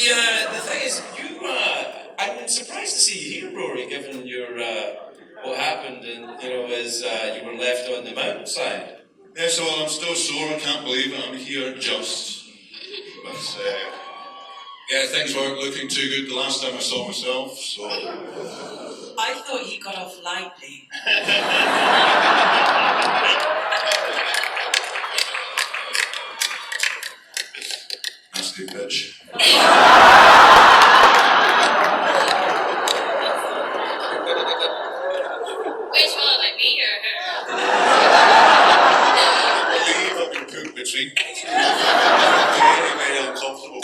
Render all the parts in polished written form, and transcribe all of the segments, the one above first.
The thing is, I'm surprised to see you here, Rory, given your what happened, and as you were left on the mountainside. Yes, well, I'm still sore. I can't believe it. I'm here just. But yeah, things weren't looking too good the last time I saw myself. So I thought he got off lightly. nasty bitch. Which one, like me or her? I believe I've been cooked between. Very, very uncomfortable.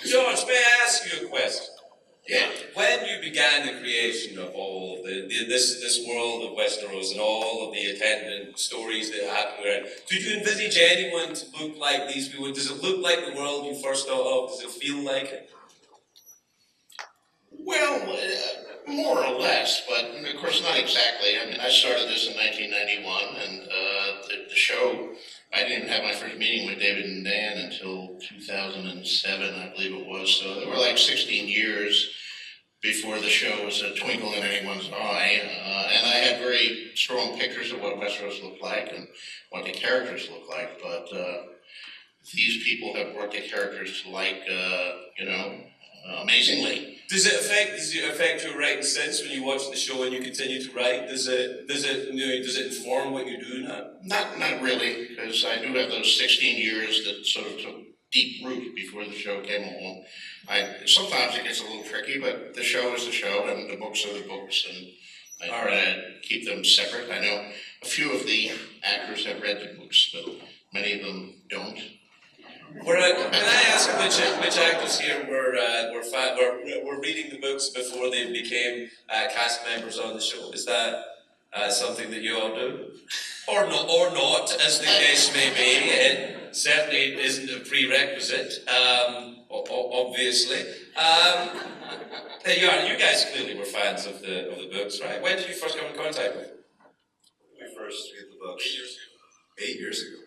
George, may I ask you a question? Yeah. When you began the creation of all of this world of Westeros and all of the attendant stories that happen around, did you envisage anyone to look like these people? Does it look like the world you first thought of? Does it feel like it? Well, more or less, but of course not exactly. I mean, I started this in 1991, and the show, I didn't even have my first meeting with David and Dan until 2007, I believe it was. So there were like 16 years before the show was a twinkle in anyone's eye. And I had very strong pictures of what Westeros looked like and what the characters looked like. But these people have brought the characters to life, amazingly. Does it affect your writing sense when you watch the show and you continue to write? Does it inform what you do now? Not really, because I do have those 16 years that sort of took deep root before the show came along. Sometimes it gets a little tricky, but the show is the show, and the books are the books, and I try to keep them separate. I know a few of the actors have read the books, but many of them don't. Can I ask which actors here were reading the books before they became cast members on the show? Is that something that you all do, or not, as the case may be? It certainly isn't a prerequisite, obviously. There you are. You guys clearly were fans of the books, right? When did you first come in contact with them? We first read the books 8 years ago. 8 years ago.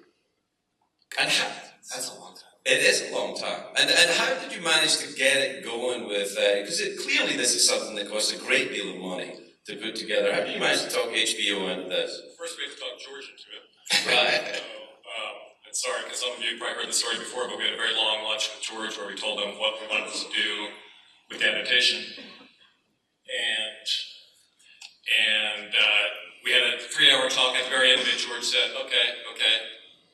And That's a long time. it is a long time. And how did you manage to get it going with? Because clearly this is something that costs a great deal of money to put together. How did you manage to talk HBO into this? First, we have to talk George into it. Right. And sorry, because some of you probably heard the story before, but we had a very long lunch with George where we told him what we wanted to do with the adaptation. And we had a 3-hour talk. At the very end of it, George said, okay,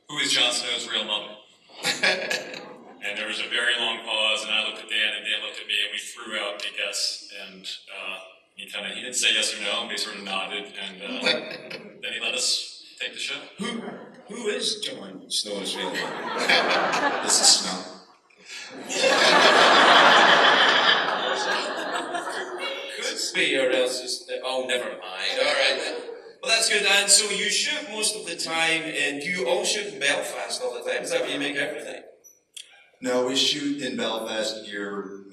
who is Jon Snow's real mother? And there was a very long pause, and I looked at Dan, and Dan looked at me, and we threw out a guess. And he didn't say yes or no, but he sort of nodded, and then he let us take the show. Who is Jon Snow's real mother? This is Snow. Could be, or else just never mind. All right then. Well, that's good. And so you shoot most of the time, and do you all shoot in Belfast all the time? Is that where you make everything? No, we shoot in Belfast through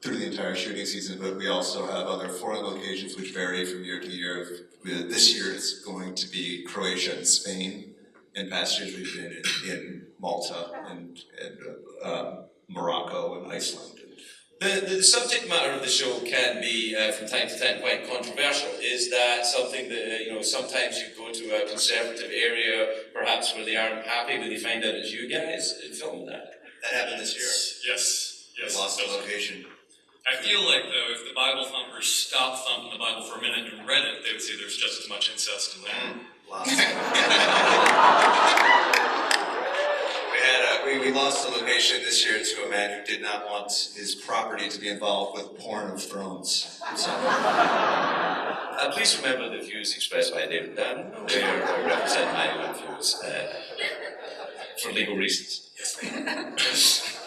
the entire shooting season, but we also have other foreign locations which vary from year to year. This year it's going to be Croatia and Spain, and past years we've been in Malta and Morocco and Iceland. The subject matter of the show can be, from time to time, quite controversial. Is that something that, sometimes you go to a conservative area, perhaps where they aren't happy when they find out it's you guys filming that? That happened this year. Yes. We lost the location. I feel like, though, if the Bible thumpers stopped thumping the Bible for a minute and read it, they would see there's just as much incest in there. We lost the location this year to a man who did not want his property to be involved with porn of thrones. So. Please remember the views expressed by David Dan. They represent my own views for legal reasons.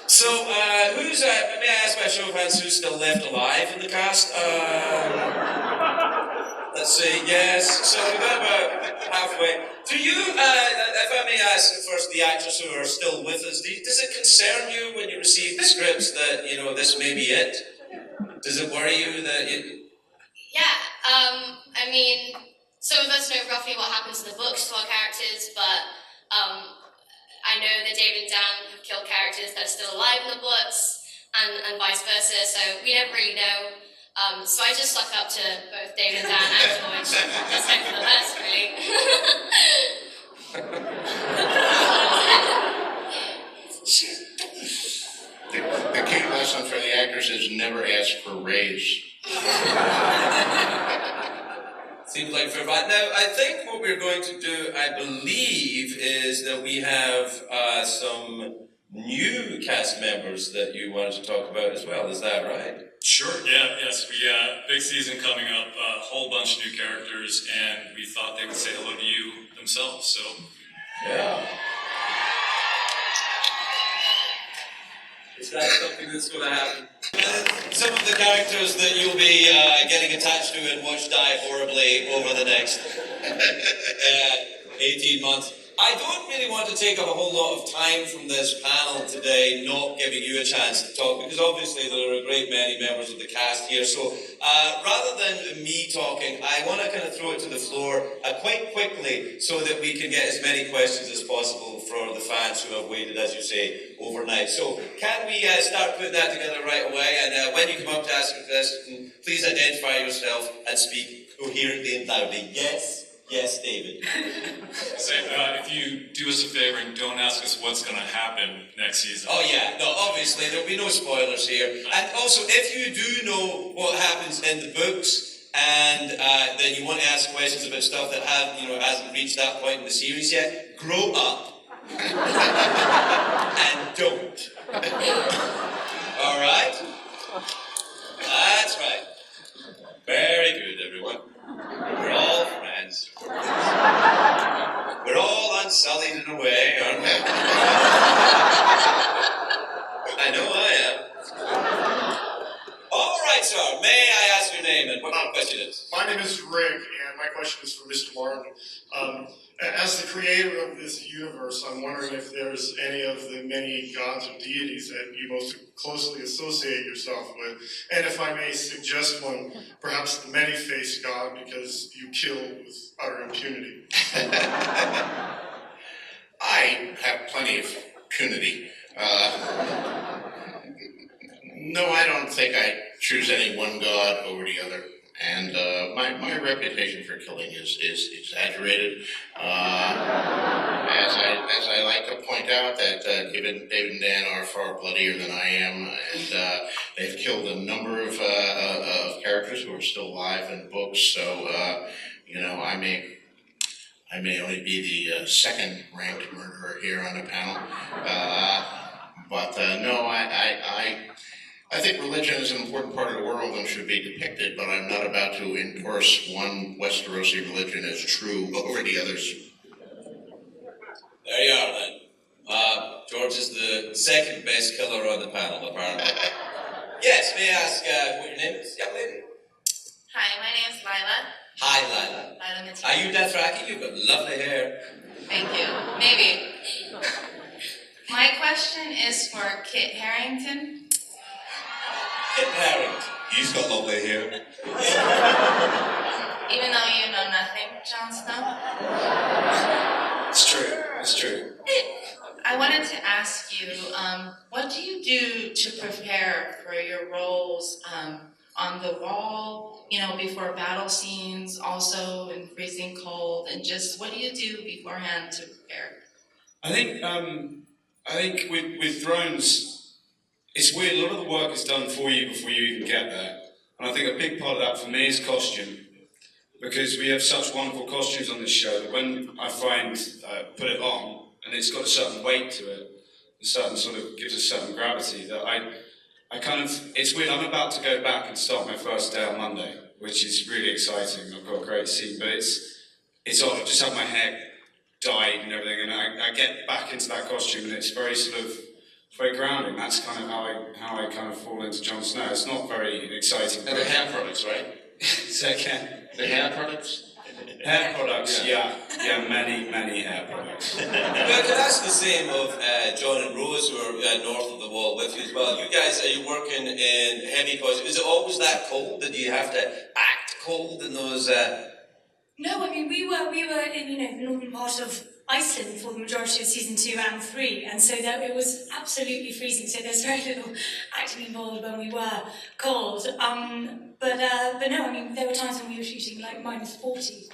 So, may I ask by show of hands who's still left alive in the cast? Let's see, yes. So we've got about halfway. Do you, if I may ask first the actors who are still with us, does it concern you when you receive the scripts that, this may be it? Does it worry you that you... Yeah, I mean, some of us know roughly what happens in the books to our characters, but I know that David and Dan have killed characters that are still alive in the books, and vice versa. So we never really know. So I just suck up to both David, Dan, and George. Just hope for the best, really. The key lesson for the actors is never ask for a raise. Seems like for right now. I think what we're going to do, I believe, is that we have some new cast members that you wanted to talk about as well. Is that right? Sure, yes, we, big season coming up, a whole bunch of new characters, and we thought they would say hello to you themselves, so. Yeah. Is that something that's going to happen? Some of the characters that you'll be getting attached to and watch die horribly over the next 18 months. I don't really want to take up a whole lot of time from this panel today, not giving you a chance to talk, because obviously there are a great many members of the cast here. So rather than me talking, I want to kind of throw it to the floor quite quickly so that we can get as many questions as possible for the fans who have waited, as you say, overnight. So can we start putting that together right away? And when you come up to ask a question, please identify yourself and speak coherently and loudly. Yes? Yes, David. Say, if you do us a favor and don't ask us what's going to happen next season. Oh yeah, no, obviously there'll be no spoilers here. And also, if you do know what happens in the books, and then you want to ask questions about stuff that hasn't reached that point in the series yet, grow up and don't. All right? That's right. Very good, everyone. We're all friends. We're all unsullied in a way, aren't we? I know I am. All right, sir. May I ask your name and what your question is? My name is Rick, and my question is for Mr. Martin. As the creator of this universe, I'm wondering if there's any of the many gods or deities that you most closely associate yourself with. And if I may suggest one, perhaps the many-faced god, because you kill with utter impunity. I have plenty of punity. No, I don't think I choose any one god over the other. And my reputation for killing is exaggerated. As I like to point out, that David and Dan are far bloodier than I am, and they've killed a number of characters who are still alive in books. So I may only be the second-ranked murderer here on the panel, but no, I think religion is an important part of the world and should be depicted, but I'm not about to endorse one Westerosi religion as true over the others. There you are, then. George is the second best killer on the panel, apparently. Yes, may I ask what your name is, young lady? Hi, my name is Lila. Hi, Lila. Lila Mateo. Are you Dothraki? You've got lovely hair. Thank you. Maybe. My question is for Kit Harington. Kit Harington. He's got lovely hair. Even though you know nothing, Jon Snow. It's true. It's true. I wanted to ask you, what do you do to prepare for your roles on the wall, before battle scenes, also in freezing cold, and just what do you do beforehand to prepare? I think with Thrones, it's weird, a lot of the work is done for you before you even get there. And I think a big part of that for me is costume. Because we have such wonderful costumes on this show that when I put it on, and it's got a certain weight to it, a certain sort of, gives a certain gravity, that it's weird, I'm about to go back and start my first day on Monday, which is really exciting. I've got a great scene, but it's odd, I just have my hair dyed and everything, and I get back into that costume, and it's very very grounding. That's kind of how I kind of fall into Jon Snow. It's not very exciting. And the hair products, right? Say again. The hair products? Hair products, yeah, many hair products. Well, I could ask the same of John and Rose, who are north of the wall with you as well. You guys, are you working in heavy costumes? Is it always that cold? That you have to act cold in those? No, I mean we were in the northern part of Iceland for the majority of season 2 and 3, and so that it was absolutely freezing. So there's very little acting involved when we were cold. But no, I mean there were times when we were shooting like -40.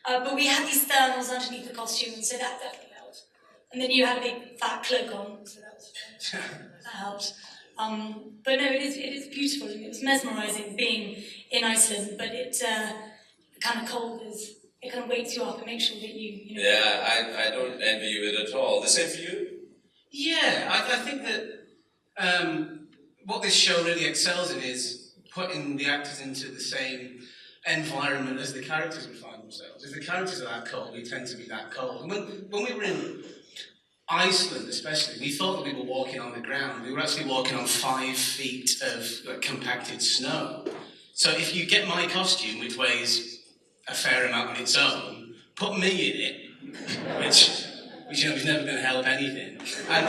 But we had these thermals underneath the costume, and so that definitely helped. And then you had a big fat cloak on, so that was fun. That helped. But no, it is beautiful, and it was mesmerising being in Iceland. But it kind of cold is. It kind of wakes you up and makes sure that you know. Yeah, I don't envy you it at all. The same for you? Yeah, I think that what this show really excels in is putting the actors into the same environment as the characters would find themselves. If the characters are that cold, we tend to be that cold. And when we were in Iceland especially, we thought that we were walking on the ground. We were actually walking on 5 feet of compacted snow. So if you get my costume, which weighs a fair amount on its own, put me in it, which you know is never going to help anything, and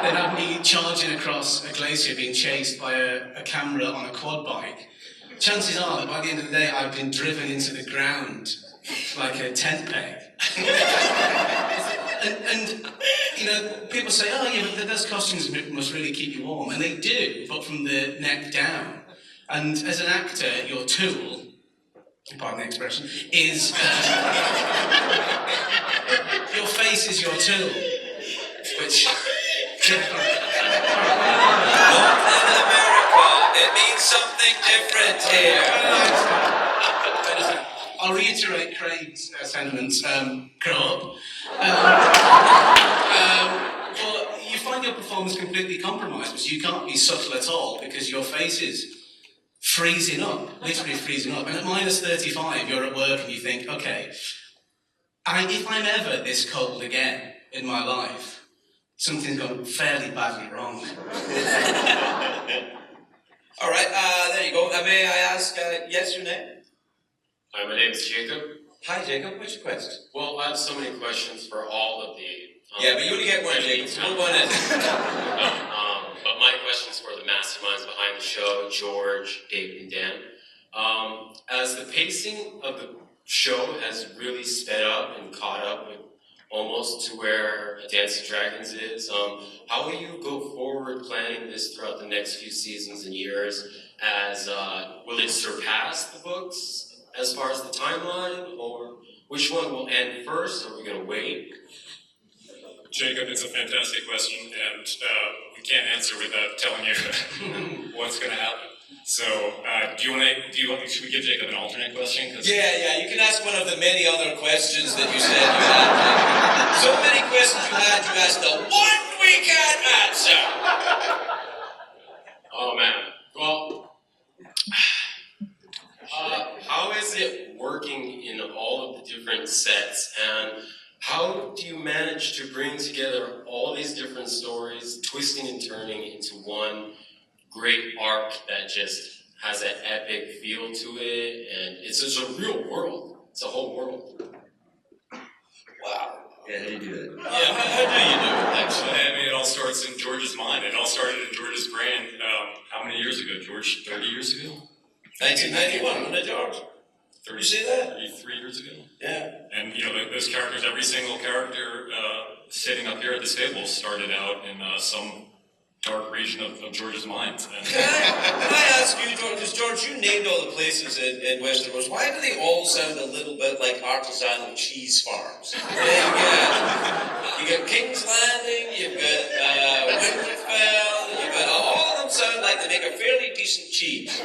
then have me charging across a glacier being chased by a camera on a quad bike. Chances are that by the end of the day I've been driven into the ground like a tent peg. and you know, people say, oh yeah, but those costumes must really keep you warm, and they do, but from the neck down. And as an actor, your tool, pardon the expression, is your face is your tool, which Not in America. It means something different here. I'll reiterate Craig's sentiments. Grow up. But you find your performance completely compromised because you can't be subtle at all because your face is freezing up, literally freezing up. And at -35, you're at work and you think, okay, if I'm ever this cold again in my life, something's gone fairly badly wrong. All right, there you go. May I ask, yes, your name? Hi, my name is Jacob. Hi, Jacob. What's your question? Well, I have so many questions for all of the... yeah, but you only get one, Jacob, so put one in. But my question's for the masterminds behind the show, George, David, and Dan. As the pacing of the show has really sped up and caught up with almost to where Dance of Dragons is, how will you go forward planning this throughout the next few seasons and years? Will it surpass the books as far as the timeline, or which one will end first? Are we going to wait? Jacob, it's a fantastic question, and we can't answer without telling you what's going to happen. So, should we give Jacob an alternate question? Yeah, you can ask one of the many other questions that you said you had. So many questions you asked the one we can't answer. Oh man, well, how is it working in all of the different sets, and how do you manage to bring together all these different stories, twisting and turning into one great arc that just has an epic feel to it, and it's just a real world. It's a whole world. Wow. Yeah, how do you do that? Yeah, how do you do it? Actually, I mean, it all starts in George's mind. It all started in George's brain. How many years ago, George? 30 years ago? 1991, wasn't it, George? 30, you see that? 33 years ago. Yeah. And, you know, those characters, every single character sitting up here at this table started out in some dark region of George's mind. And Can I ask you, George, because George, you named all the places in Westeros. Why do they all sound a little bit like artisanal cheese farms? You got King's Landing, you've got Winterfell, you've got all of them sound like they make a fairly decent cheese.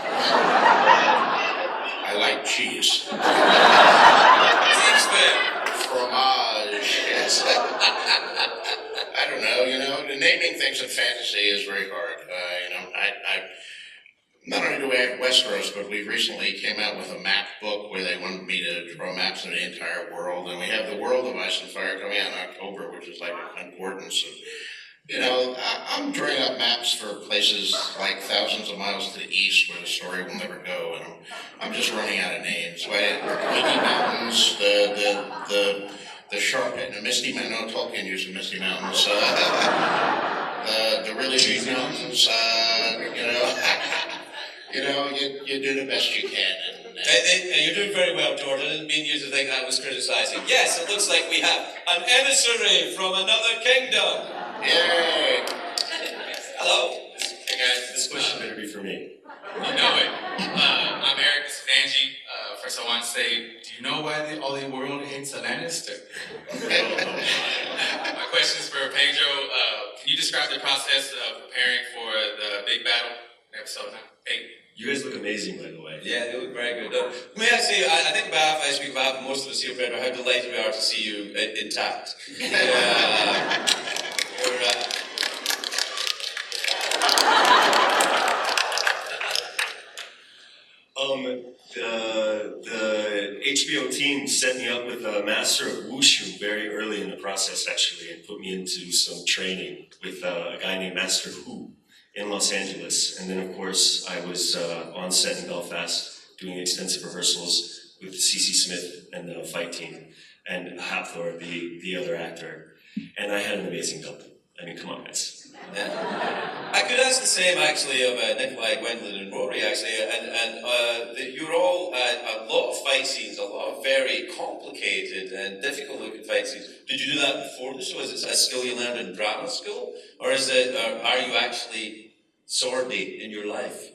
I like cheese. Cheese fair. Fromage, yes. I don't know, naming things in fantasy is very hard. Not only do we have Westeros, but we recently came out with a map book where they wanted me to draw maps of the entire world, and we have the World of Ice and Fire coming out in October, which is like importance. And, I'm drawing up maps for places like thousands of miles to the east where the story will never go, and I'm just running out of names. Misty Mountains, the Sharp and the Misty Mountains. No, Tolkien used the Misty Mountains. The really big mountains. You do the best you can, You're doing very well, George. I didn't mean you to think I was criticising. Yes, it looks like we have an emissary from another kingdom. Yay! Hello. Hey guys, this question better be for me. You know it. I'm Eric, this is Angie. First I want to say, do you know why all the world hates a Lannister? My question is for Pedro. Can you describe the process of preparing for the big battle in episode 8? You guys look amazing, by the way. Yeah, they look very good. May I say, I think I speak on behalf of most of us here, Pedro, how delighted we are to see you intact. The HBO team set me up with a master of wushu very early in the process, actually, and put me into some training with a guy named Master Hu in Los Angeles. And then, of course, I was on set in Belfast doing extensive rehearsals with C.C. Smith and the fight team, and Hathor, the other actor. And I had an amazing double. I mean, come on, guys. Yeah. I could ask the same actually of Nikolai, Gwendolyn, and Rory actually, you're all a lot of fight scenes, a lot of very complicated and difficult looking fight scenes. Did you do that before the show? Is it a skill you learned in drama school, or is it? Are you actually swordy in your life?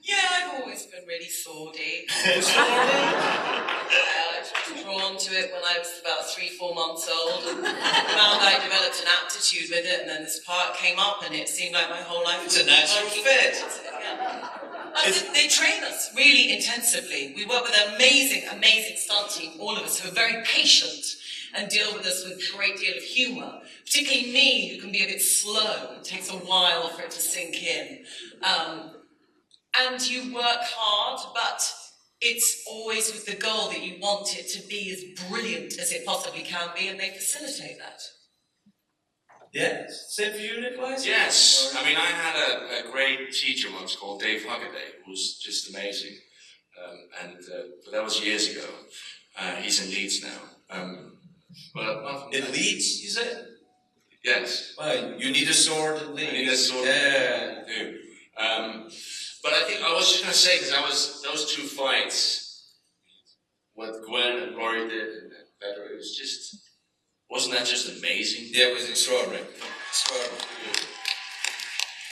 Yeah, I've always been really swordy. I was drawn to it when I was about 3-4 months old, and found I developed an aptitude with it, and then this part came up, and it seemed like my whole life was It's a natural fit. And they train us really intensively. We work with an amazing, amazing stunt team, all of us, who are very patient and deal with us with a great deal of humour. Particularly me, who can be a bit slow. It takes a while for it to sink in. And you work hard, but it's always with the goal that you want it to be as brilliant as it possibly can be, and they facilitate that. Yes. Same for you, Nicholas? Yes. I mean, I had a great teacher once called Dave Hockaday, who was just amazing. But that was years ago. He's in Leeds now. But in Leeds, you said? Yes. Well, you need a sword in Leeds. I need a sword. Yeah. I do. But I think I was just going to say, because those two fights, what Gwen and Rory did, and Pedro, it was just, wasn't that just amazing? Yeah, it was extraordinary. Extraordinary.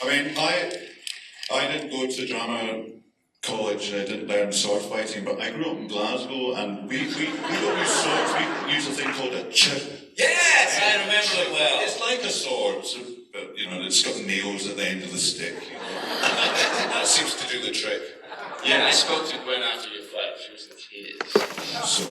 I mean, I didn't go to drama college and I didn't learn sword fighting, but I grew up in Glasgow and we don't use swords, we use a thing called a chip. Yes, I remember it well. It's like a sword, but it's got nails at the end of the stick. That seems to do the trick. Yeah, I spoke to Gwen after your fight. She was in tears. So